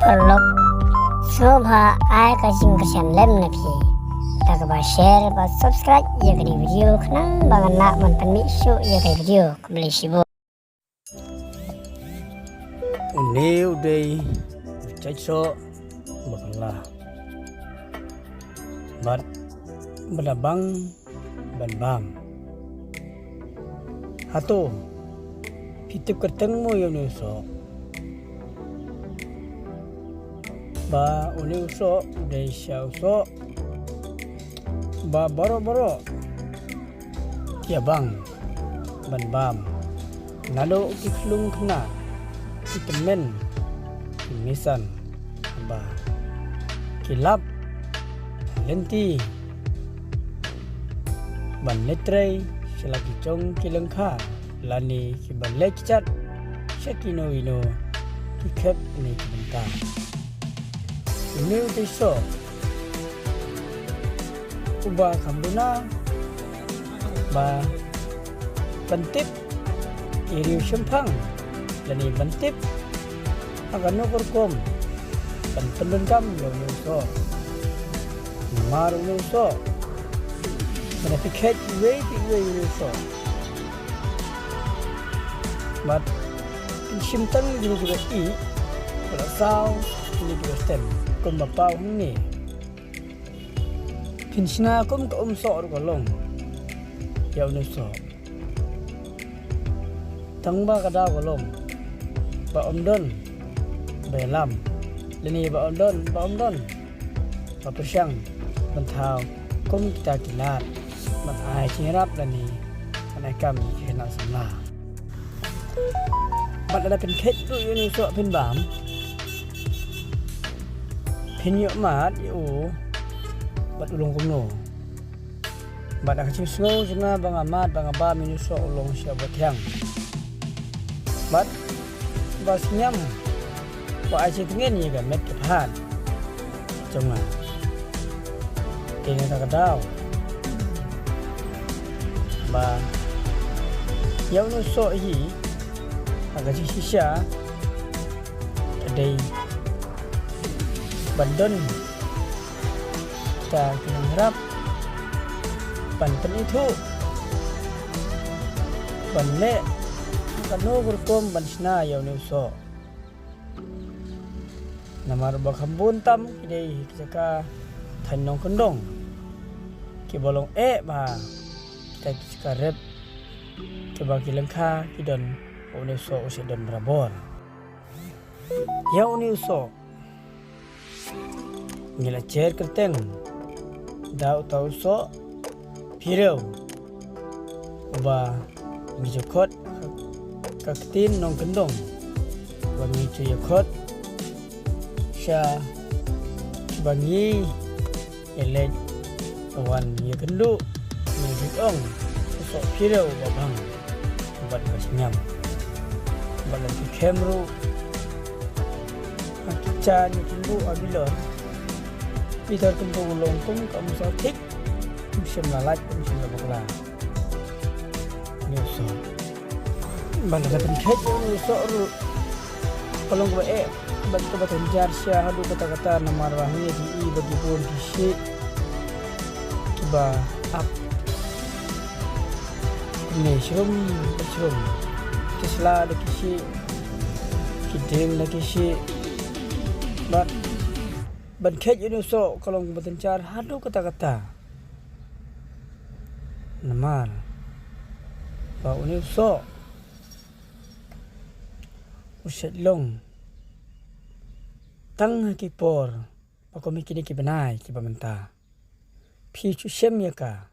Perlok शोभा आएका kasihan lem na pi tak ba share ba subscribe ya kini video kena bangan nak mantan misu ya kini video kembali sibo Uneu day caiso bakla bat badabang banbam hato pitip kerteng mo yun so ba uneu so day siya so ba boro kiabang banbam nalo kiklung kena vitamin kimisan ba kilap lenti ban letrei selagi chong kilengkha lani kiban lechat shakino ino kikep ni kibenta ini utiso uba kambuna ba bantip iriu sempang lani bantip akan nukurkom dan penungkam yang nuso maru nuso menafikat way nuso mat simtang juga i kalau sao ini juga stem kum bapau ni pinsna kum ke so golong ya nuso tangba kada golong ba omdon belam lini ba omdon ba persyang bentau kum kita kilat mat ai cirap lani kanakam kena sana bat ada pen khet tu ni so pen bam pen yo mat yo bat ulung kumno bat ak chisno jena bang amat bang aba minu so ulung sia botyang bat bas nyam wa aje tingen ni ga met phan chonga kene ta kadau ba yau no so hi aga ji shisha adai bandon ta kinarap panten itu banle kanu gurkom bansna yau no so namar bakambun tam kidai kisaka thanong kendong kibolong ba kita sekarep kebagi lengkha kidon uniso usidon brabor ya uniso ngila cer kerteng dau tau so pireu uba ngijokot kaktin nong kendong wangi cuyakot sya bangi elej awan ye kendu ngijong so pireu babang buat basnyam balan kemru akicha ni timbu abilon pitar tembu longkum kamu satik musim lalat musim bakla nyuso balan dapat khet nyuso ru kalau gue bantu batun jarsya hadu kata-kata nama rahmi di bagi pun kisi kiba up ni shrum kisla de kisi kideng de kisi ban khet yunuso kalau bertencar hadu kata-kata namar ba unuso uset long tang kipor pakomi kini kibanai kibamenta phi chu shem yaka